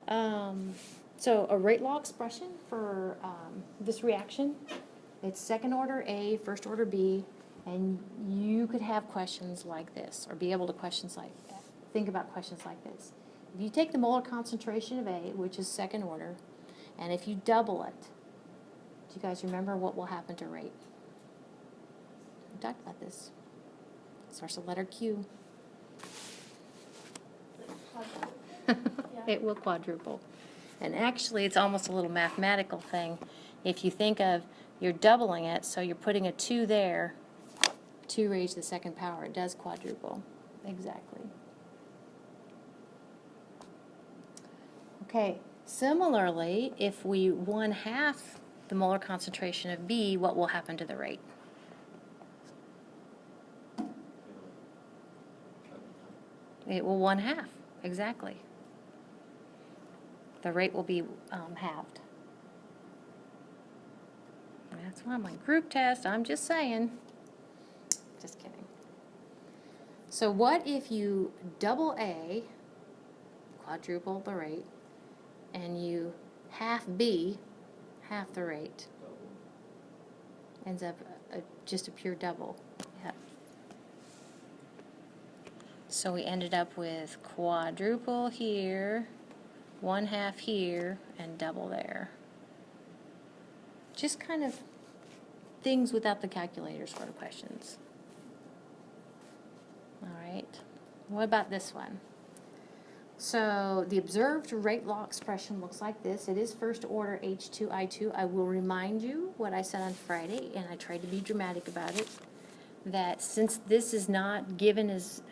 So a rate law expression for this reaction, it's second order A, first order B, and you could have questions like this, or be able to think about questions like this. If you take the molar concentration of A, which is second order, and if you double it, do you guys remember what will happen to rate? We talked about this. Starts with letter Q. It will quadruple. And actually, it's almost a little mathematical thing. If you think of, you're doubling it, so you're putting a 2 there, 2 raised to the second power. It does quadruple. Exactly. Okay, similarly, if we 1/2 the molar concentration of B, what will happen to the rate? It will 1/2, exactly. The rate will be halved. That's why my group test, I'm just saying. Just kidding. So what if you double A, quadruple the rate, and you half B, half the rate? Ends up just a pure double. Yeah. So we ended up with quadruple here, 1/2 here, and double there. Just kind of things without the calculator sort of questions. All right. What about this one? So the observed rate law expression looks like this. It is first order H2I2. I will remind you what I said on Friday, and I tried to be dramatic about it, that since this is not given as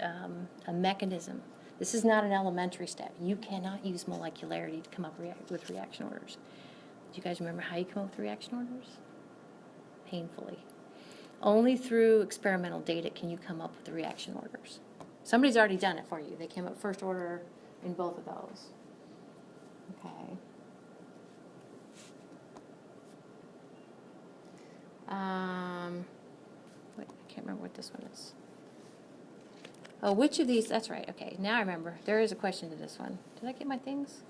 a mechanism, this is not an elementary step. You cannot use molecularity to come up with reaction orders. Do you guys remember how you come up with reaction orders? Painfully. Only through experimental data can you come up with the reaction orders. Somebody's already done it for you. They came up first order in both of those. Okay. Wait, I can't remember what this one is. Oh, which of these? That's right. Okay, now I remember. There is a question to this one. Did I get my things?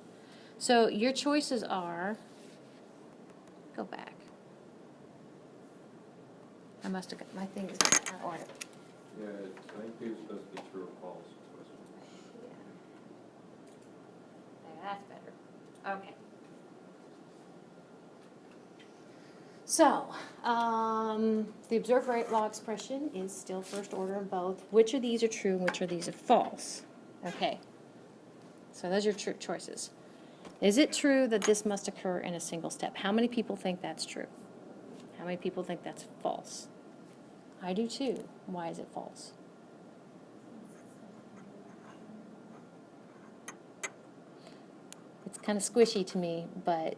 So your choices are. Go back. I must have got my things in order. Yeah, I think it's supposed to be true or false. Yeah. That's better. Okay. So, the observed rate law expression is still first order in both. Which of these are true and which of these are false? Okay. So those are your choices. Is it true that this must occur in a single step? How many people think that's true? How many people think that's false? I do too. Why is it false? It's kind of squishy to me, but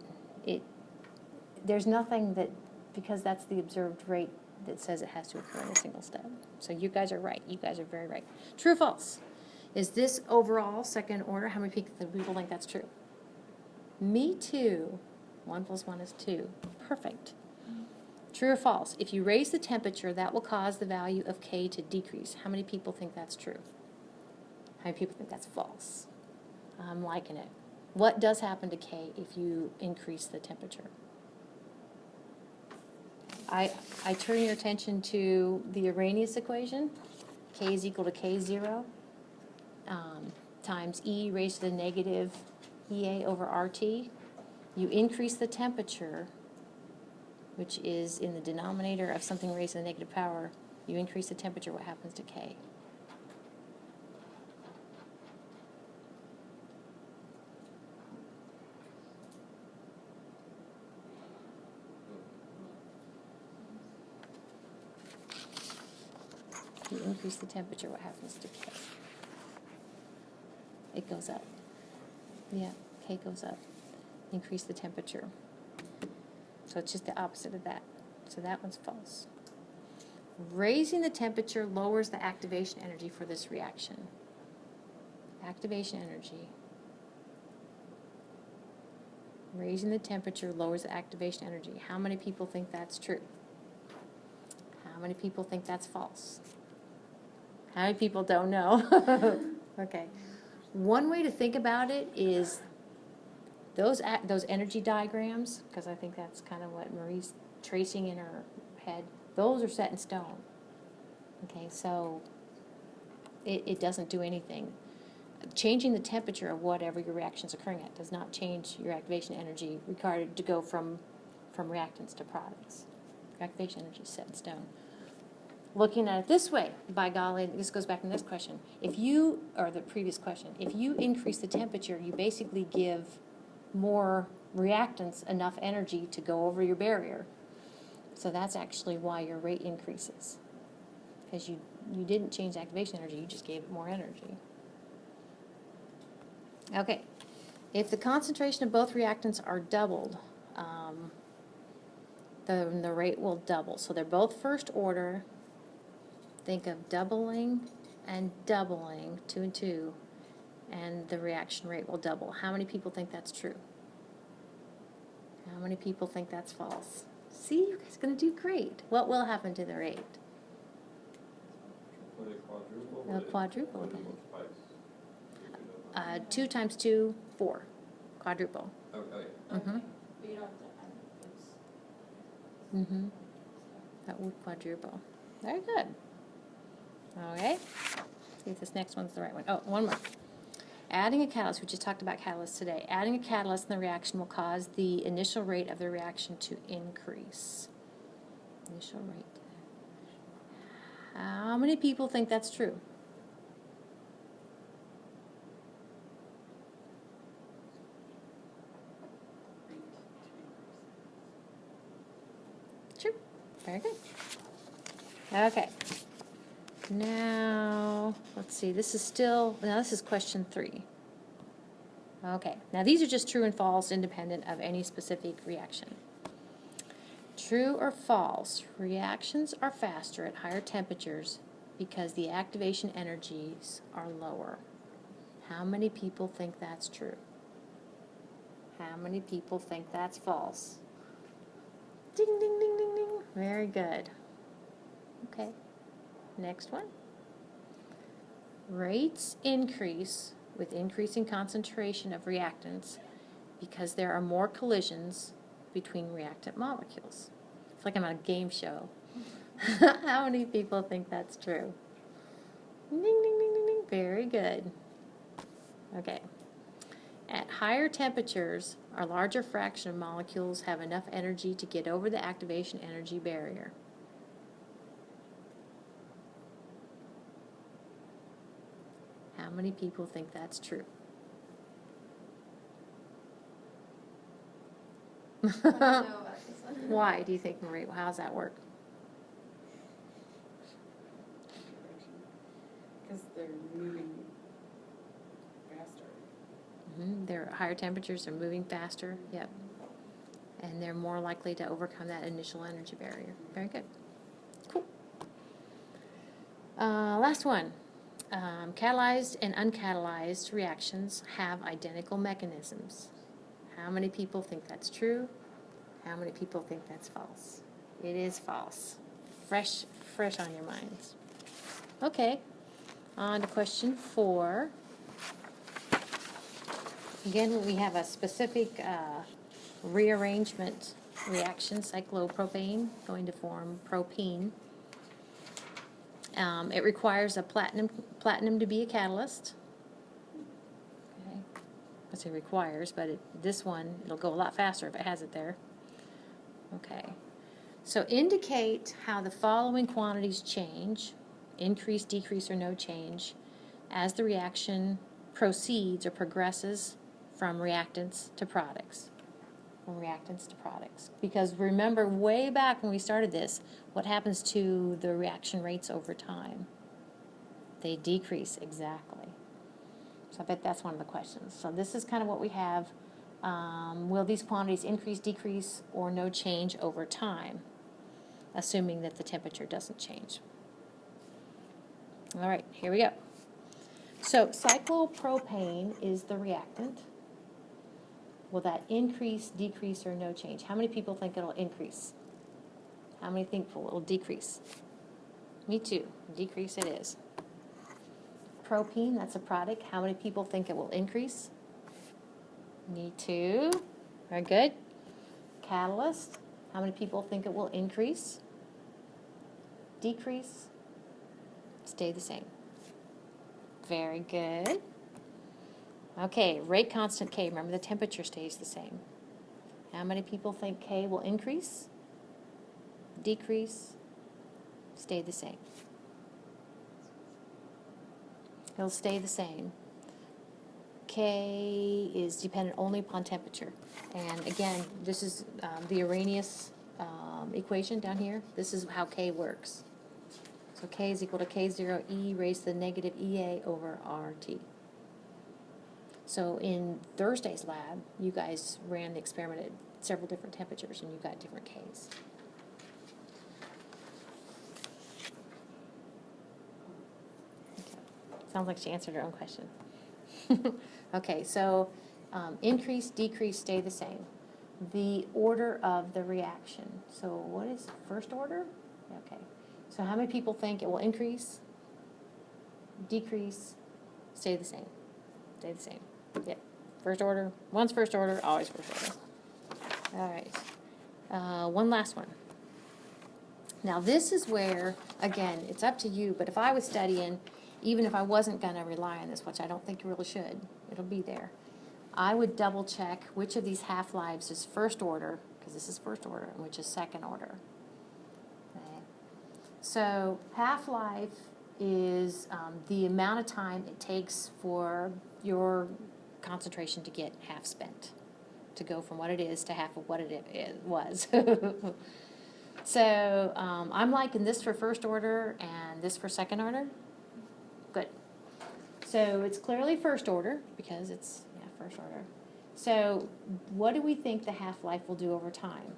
there's nothing that, because that's the observed rate, that says it has to occur in a single step. So you guys are right. You guys are very right. True or false? Is this overall second order? How many people think that's true? Me too. 1 + 1 is 2. Perfect. True or false? If you raise the temperature, that will cause the value of K to decrease. How many people think that's true? How many people think that's false? I'm liking it. What does happen to K if you increase the temperature? I turn your attention to the Arrhenius equation. K is equal to K0 times E raised to the negative EA over RT. You increase the temperature, which is in the denominator of something raised to the negative power. You increase the temperature, what happens to K? You increase the temperature, what happens to K? It goes up. Yeah, K goes up. Increase the temperature. So it's just the opposite of that. So that one's false. Raising the temperature lowers the activation energy for this reaction. Activation energy. Raising the temperature lowers the activation energy. How many people think that's true? How many people think that's false? How many people don't know? Okay. One way to think about it is those energy diagrams, because I think that's kind of what Marie's tracing in her head, those are set in stone. Okay, so it doesn't do anything. Changing the temperature of whatever your reaction is occurring at does not change your activation energy required to go from reactants to products. Your activation energy is set in stone. Looking at it this way, by golly, this goes back to the next question. Or the previous question, if you increase the temperature, you basically give more reactants enough energy to go over your barrier. So that's actually why your rate increases. Because you didn't change the activation energy, you just gave it more energy. Okay, if the concentration of both reactants are doubled, then the rate will double. So they're both first order. Think of doubling and doubling, 2 and 2, and the reaction rate will double. How many people think that's true? How many people think that's false? See, you guys are going to do great. What will happen to the rate? Will it quadruple? It'll quadruple again. Twice. 2 times 2, 4. Quadruple. Oh, yeah. Mm-hmm. But you don't have to add Mm-hmm. That would quadruple. Very good. Okay. See if this next one's the right one. Oh, one more. Adding a catalyst, we just talked about catalysts today. Adding a catalyst in the reaction will cause the initial rate of the reaction to increase. Initial rate. How many people think that's true? True. Very good. Okay. Now, let's see, this is question 3. Okay, now these are just true and false, independent of any specific reaction. True or false, reactions are faster at higher temperatures because the activation energies are lower. How many people think that's true? How many people think that's false? Ding, ding, ding, ding, ding. Very good. Okay. Next one. Rates increase with increasing concentration of reactants because there are more collisions between reactant molecules. It's like I'm on a game show. How many people think that's true? Ding, ding, ding, ding, ding. Very good. Okay. At higher temperatures, a larger fraction of molecules have enough energy to get over the activation energy barrier. How many people think that's true? I don't know about this one. Why do you think, Marie? How does that work? Because they're moving faster. They're at higher temperatures, they're moving faster, yep. And they're more likely to overcome that initial energy barrier. Very good. Cool. Last one. Catalyzed and uncatalyzed reactions have identical mechanisms. How many people think that's true? How many people think that's false? It is false. Fresh on your minds. Okay, on to question 4. Again, we have a specific rearrangement reaction, cyclopropane, going to form propene. It requires a platinum to be a catalyst. Okay. I say requires, but this one, it'll go a lot faster if it has it there. Okay. So indicate how the following quantities change, increase, decrease, or no change, as the reaction proceeds or progresses from reactants to products. From reactants to products. Because remember, way back when we started this, what happens to the reaction rates over time? They decrease, exactly. So I bet that's one of the questions. So this is kind of what we have. Will these quantities increase, decrease, or no change over time, assuming that the temperature doesn't change? All right, here we go. So cyclopropane is the reactant. Will that increase, decrease, or no change? How many people think it'll increase? How many think it will decrease? Me too. Decrease it is. Propene, that's a product. How many people think it will increase? Me too. Very good. Catalyst, how many people think it will increase? Decrease? Stay the same. Very good. Okay, rate constant K. Remember the temperature stays the same. How many people think K will increase? Decrease? Stay the same. It'll stay the same. K is dependent only upon temperature. And again, this is the Arrhenius equation down here. This is how K works. So K is equal to K0 E raised to the negative EA over RT. So in Thursday's lab, you guys ran the experiment at several different temperatures and you got different Ks. Okay. Sounds like she answered her own question. Okay, so increase, decrease, stay the same. The order of the reaction. So what is first order? Okay. So how many people think it will increase, decrease, stay the same? Stay the same. Yep. First order. Once first order, always first order. All right. One last one. Now this is where, again, it's up to you, but if I was studying, even if I wasn't going to rely on this, which I don't think you really should, it'll be there, I would double check which of these half-lives is first order, because this is first order, and which is second order. Okay. So half-life is the amount of time it takes for your concentration to get half spent, to go from what it is to half of what it was. So I'm liking this for first order and this for second order. Good. So it's clearly first order because it's first order. So what do we think the half-life will do over time?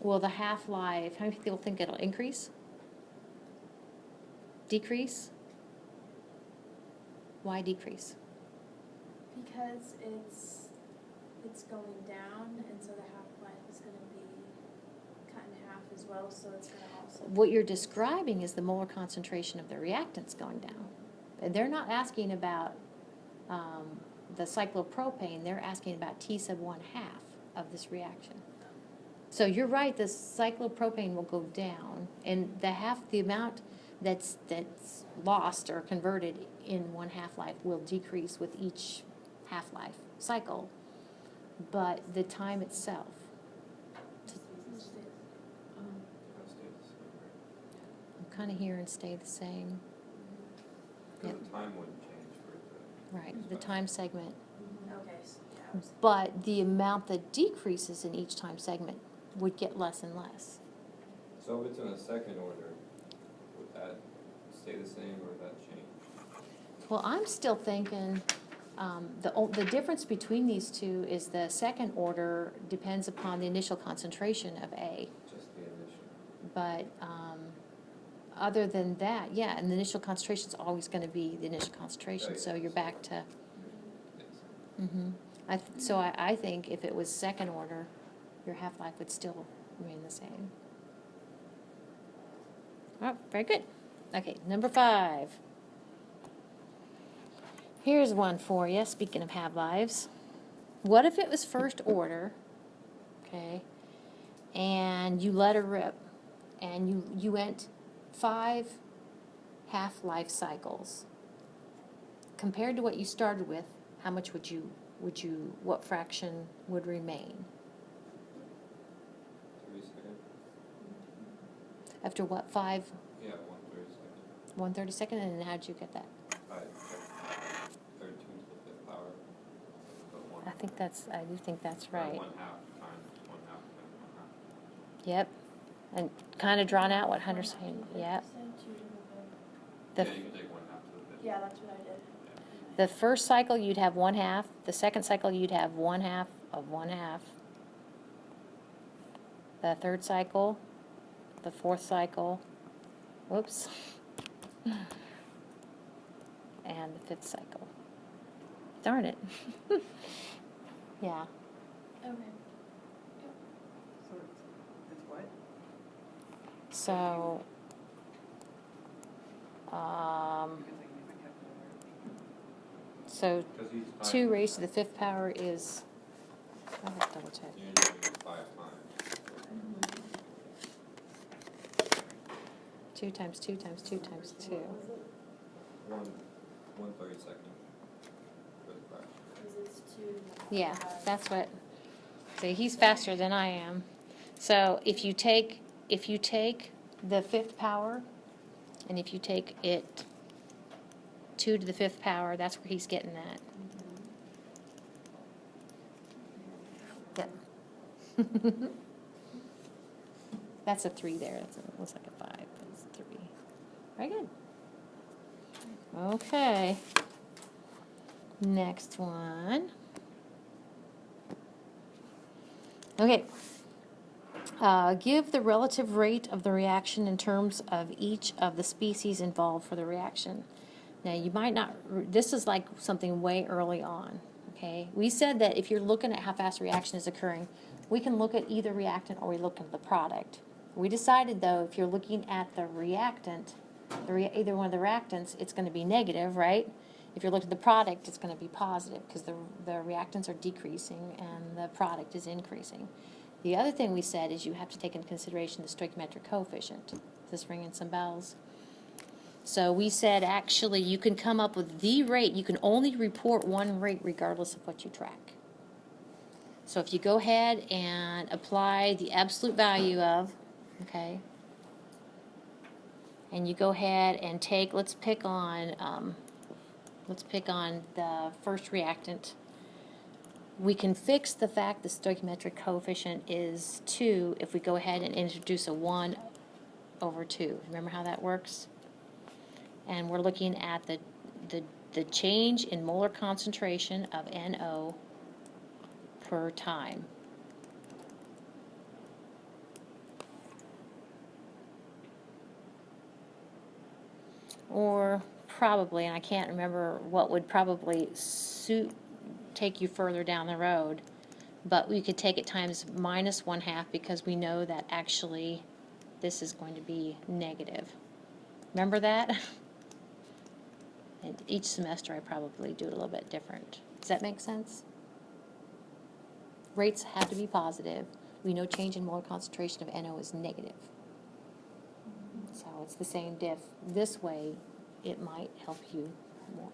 Well, the half-life, how many people think it'll increase? Decrease? Why decrease? Because it's going down, and so the half-life is gonna be cut in half as well, so it's gonna also. What you're describing is the molar concentration of the reactants going down. And they're not asking about the cyclopropane, they're asking about T sub 1/2 of this reaction. So you're right, the cyclopropane will go down, and the amount that's lost or converted in one half-life will decrease with each half-life cycle, but the time itself. I'm kind of hearing stay the same. Because the time wouldn't change for it to. Right, the time segment. Okay, so yeah, I was. But the amount that decreases in each time segment would get less and less. So if it's in a second order, would that stay the same or would that change? Well, I'm still thinking the difference between these two is the second order depends upon the initial concentration of A. Just the initial. But other than that, yeah, and the initial concentration is always going to be the initial concentration. Right. So you're back to. Yes. So I think if it was second order, your half-life would still remain the same. Oh, very good. Okay, number 5. Here's one for you, speaking of half-lives. What if it was first order, okay, and you let her rip, and you went 5 half-life cycles? Compared to what you started with, how much what fraction would remain? 3 seconds? After what, 5, Yeah, 1/32. 1/32, and then how'd you get that? 32 to the 5th power. So I do think that's right. 1/2 times 1/2 times 1/2. Yep. And kind of drawn out what Hunter's saying. Yep. The, Yeah, you can take 1/2 to the 5th. Yeah, that's what I did. the first cycle you'd have 1/2. The second cycle you'd have 1/2 of 1/2. The third cycle, the fourth cycle, whoops, and the 5th cycle. Darn it. Yeah. Okay. So it's what? So, Because I can use my calculator. So 'Cause he's 2 timed raised to the 5th power is, I have to double check. usually 5 times. 2 times 2 times 2 times 2. 1/32 for the fraction. Because it's 2. Yeah, that's what, see, he's faster than I am. So if you take the 5th power, and if you take it 2 to the 5th power, that's where he's getting that. Yep. That's a 3 there. Looks like a 5, but it's a 3. Very good. Okay. Next one. Okay. Give the relative rate of the reaction in terms of each of the species involved for the reaction. Now, you might not, this is like something way early on, okay? We said that if you're looking at how fast a reaction is occurring, we can look at either reactant or we look at the product. We decided, though, if you're looking at the reactant, either one of the reactants, it's going to be negative, right? If you're looking at the product, it's going to be positive because the reactants are decreasing and the product is increasing. The other thing we said is you have to take into consideration the stoichiometric coefficient. Is this ringing some bells? So we said actually you can come up with the rate. You can only report one rate regardless of what you track. So if you go ahead and apply the absolute value of, okay, and you go ahead and take, let's pick on the first reactant. We can fix the fact the stoichiometric coefficient is 2 if we go ahead and introduce a 1 over 2. Remember how that works? And we're looking at the change in molar concentration of NO per time. Or probably, and I can't remember what would probably take you further down the road, but we could take it times minus 1/2 because we know that actually this is going to be negative. Remember that? And each semester I probably do it a little bit different. Does that make sense? Rates have to be positive. We know change in molar concentration of NO is negative. So it's the same diff. This way, it might help you more.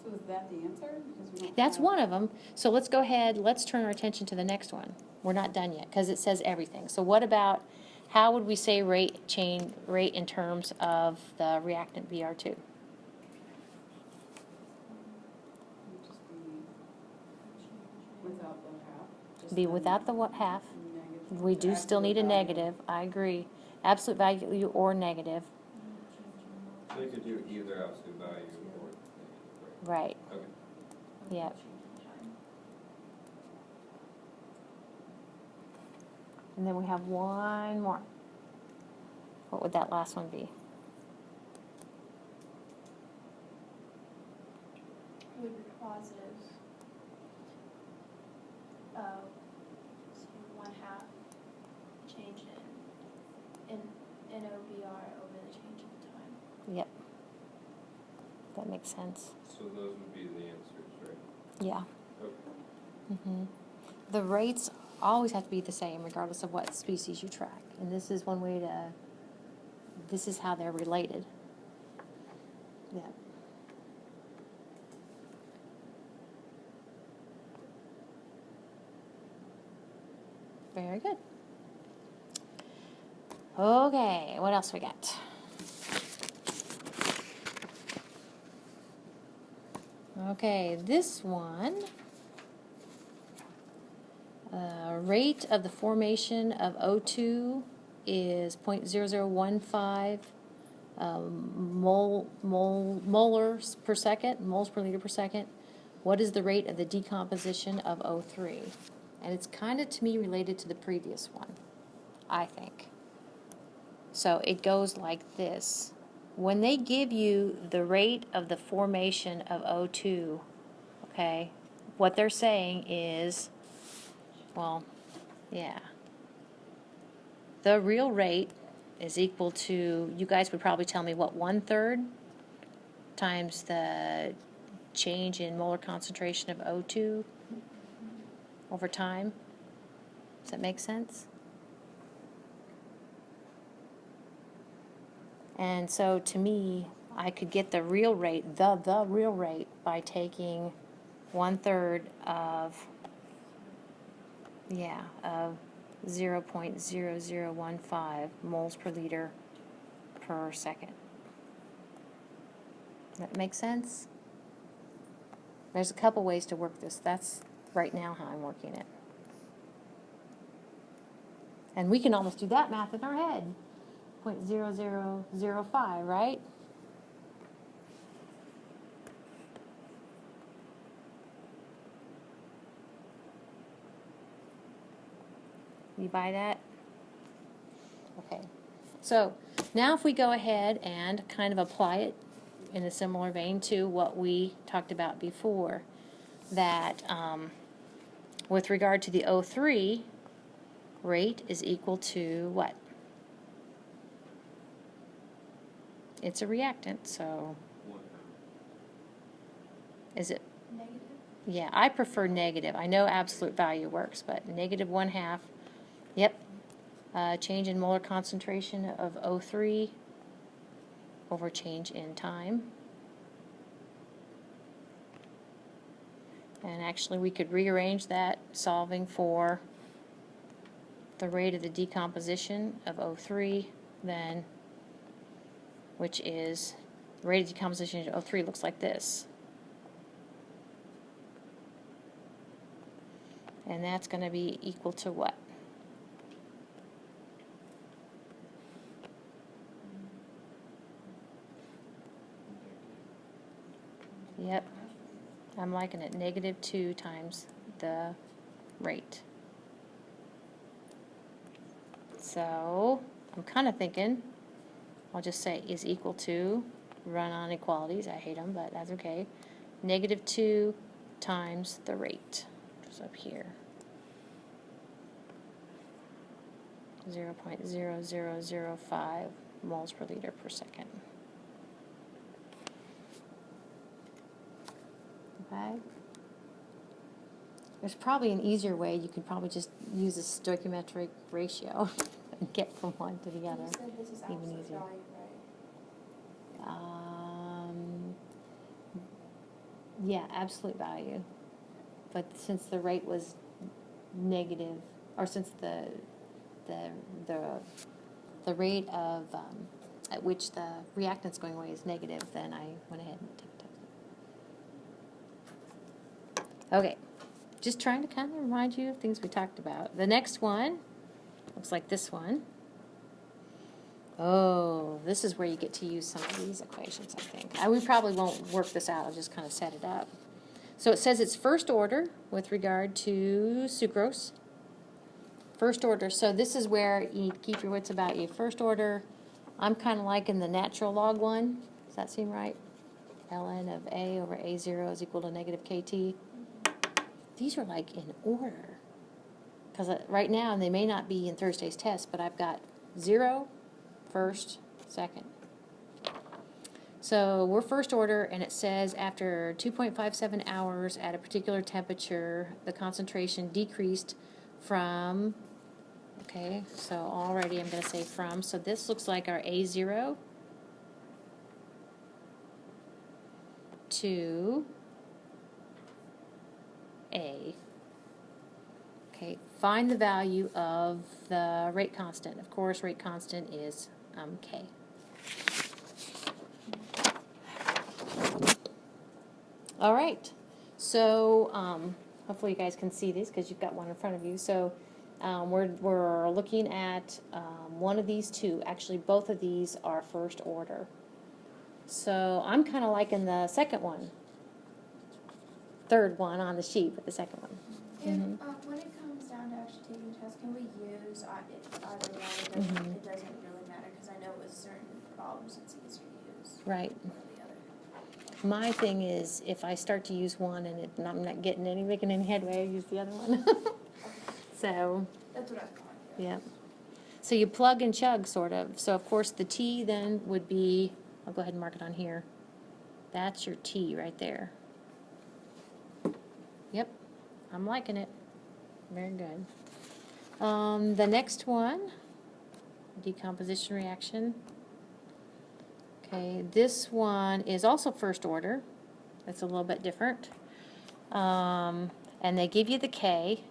So is that the answer? Because we don't That's have- one of them. So let's go ahead, let's turn our attention to the next one. We're not done yet because it says everything. So what about, how would we say rate in terms of the reactant BR2? Would just be without the half. Just Be the without the what half? negative. We do still need a Absolute value. negative, I agree. Absolute value or negative, So you could do either absolute value or negative, right, right? Okay. yep. And then we have one more. What would that last one be? It would be positive. So 1/2 change in NOBR over the change in time. Yep. That makes sense. So those would be the answers, right? Yeah. Okay. The rates always have to be the same regardless of what species you track. And this is one way to, this is how they're related. Yeah. Very good. Okay, what else we got? Okay, this one, rate of the formation of O2 is 0.0015 molars per second, moles per liter per second. What is the rate of the decomposition of O3? And it's kind of, to me, related to the previous one, I think. So it goes like this. When they give you the rate of the formation of O2, okay, what they're saying is, well, yeah, the real rate is equal to, you guys would probably tell me what, 1/3 times the change in molar concentration of O2 over time. Does that make sense? And so to me, I could get the real rate, the real rate, by taking 1/3 of, of 0.0015 moles per liter per second. That make sense? There's a couple ways to work this. That's right now how I'm working it. And we can almost do that math in our head. 0.0005, right? You buy that? Okay. So now if we go ahead and kind of apply it in a similar vein to what we talked about before, that with regard to the O3, rate is equal to what? It's a reactant, so 1/2. is it? Negative? Yeah, I prefer negative. I know absolute value works, but negative 1/2. Yep. Change in molar concentration of O3 over change in time. And actually we could rearrange that, solving for the rate of the decomposition of O3 then, which is, the rate of decomposition of O3 looks like this. And that's going to be equal to what? Yep. I'm liking it. -2 times the rate. So I'm kind of thinking, I'll just say is equal to, run on equalities. I hate them, but that's okay. -2 times the rate, which is up here. 0.0005 moles per liter per second. Okay. There's probably an easier way. You could probably just use a stoichiometric ratio and get from one to the other. You said this is Even absolute easier. value, right? Yeah, absolute value. But since the rate was negative, or since the rate of at which the reactant's going away is negative, then I went ahead and took it. Okay, just trying to kind of remind you of things we talked about. The next one looks like this one. Oh, this is where you get to use some of these equations, I think. We probably won't work this out. I'll just kind of set it up. So it says it's first order with regard to sucrose. First order. So this is where you keep your wits about you. First order, I'm kind of liking the natural log one. Does that seem right? ln of A over A0 is equal to negative KT. These are like in order. Because right now, and they may not be in Thursday's test, but I've got 0, first, second. So we're first order, and it says after 2.57 hours at a particular temperature, the concentration decreased from, okay, so already I'm going to say from, so this looks like our A0 to A. Okay, find the value of the rate constant. Of course, rate constant is K. All right, so hopefully you guys can see these because you've got one in front of you. So we're looking at one of these two. Actually, both of these are first order. So I'm kind of liking the second one. Third one on the sheet, but the second one. And when it comes down to actually taking tests, can we use either one? It doesn't really matter because I know with certain problems it's easier to use Right. one or the other. My thing is, if I start to use one and I'm not making any headway, I use the other one. So, That's what I thought. yeah. So you plug and chug, sort of. So, of course, the T then would be, I'll go ahead and mark it on here. That's your T right there. Yep, I'm liking it. Very good. The next one, decomposition reaction. Okay, this one is also first order. It's a little bit different. And they give you the K.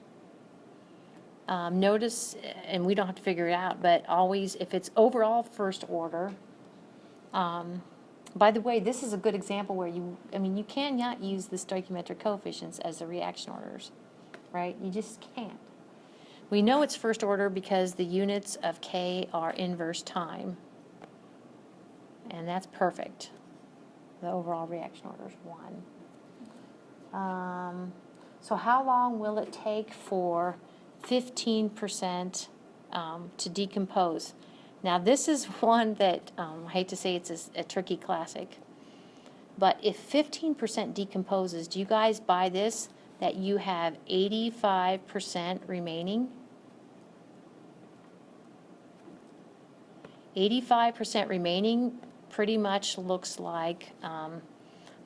Notice, and we don't have to figure it out, but always, if it's overall first order, by the way, this is a good example where you cannot use the stoichiometric coefficients as the reaction orders, right? You just can't. We know it's first order because the units of K are inverse time, and that's perfect. The overall reaction order is 1. So how long will it take for 15% to decompose? Now this is one that, I hate to say it's a tricky classic, but if 15% decomposes, do you guys buy this, that you have 85% remaining? 85% remaining pretty much looks like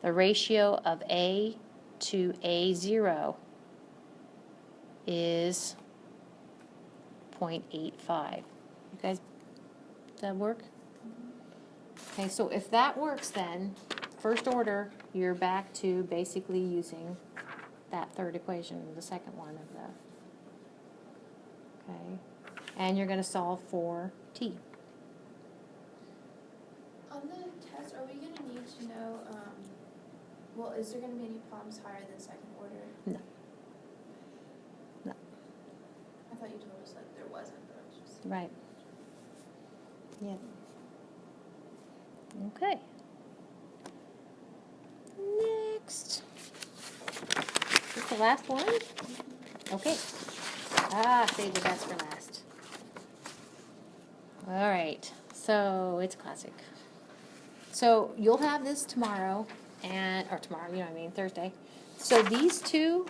the ratio of A to A0 is 0.85. You guys, does that work? Okay, so if that works, then first order, you're back to basically using that third equation, the second one of the, okay, and you're going to solve for T. On the test, are we gonna need to know, well, is there gonna be any problems higher than second order? No. No. I thought you told us that there wasn't, but I was just. Right. Yeah. Okay. Next. Is this the last one? Okay. Save the best for last. All right. So it's classic. So you'll have this tomorrow, or tomorrow, you know what I mean, Thursday. So these two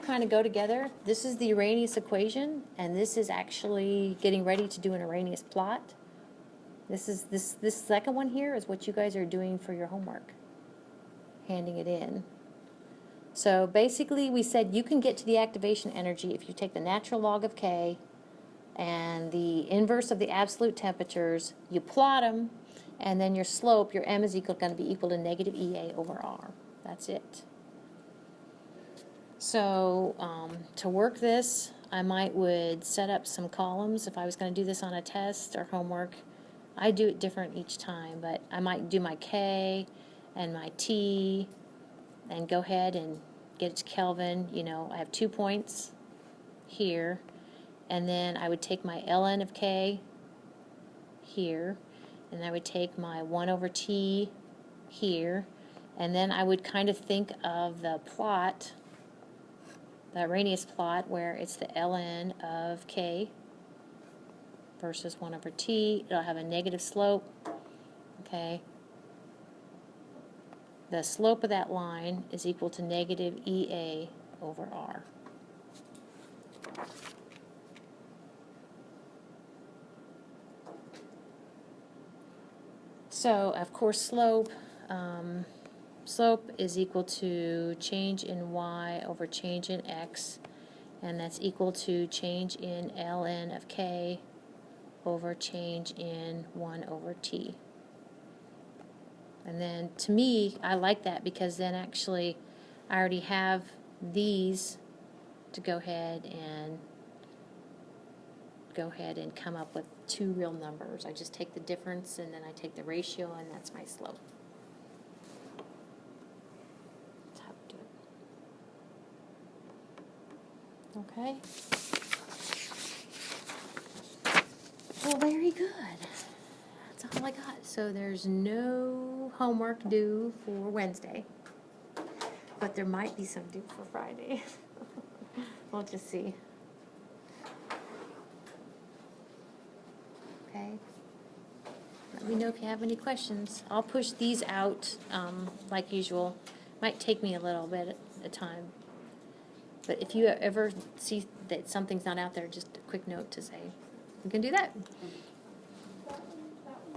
kind of go together. This is the Arrhenius equation, and this is actually getting ready to do an Arrhenius plot. This second one here is what you guys are doing for your homework, handing it in. So basically we said you can get to the activation energy if you take the natural log of K and the inverse of the absolute temperatures, you plot them, and then your slope, your M is going to be equal to negative EA over R. That's it. So to work this, I would set up some columns. If I was going to do this on a test or homework, I do it different each time, but I might do my K and my T and go ahead and get it to Kelvin. You know, I have 2 points here, and then I would take my ln of K here, and I would take my 1 over T here, and then I would kind of think of the plot, the Arrhenius plot, where it's the ln of K versus 1 over T. It'll have a negative slope, okay? The slope of that line is equal to negative EA over R. So, of course, slope is equal to change in y over change in x, and that's equal to change in ln of k over change in 1 over t. And then, to me, I like that because then actually I already have these to go ahead and come up with 2 real numbers. I just take the difference and then I take the ratio, and that's my slope. That's how we do it. Okay. Well, very good. That's all I got. So there's no homework due for Wednesday, but there might be some due for Friday. We'll just see. Okay. Let me know if you have any questions. I'll push these out like usual. Might take me a little bit of time. But if you ever see that something's not out there, just a quick note to say, we can do that.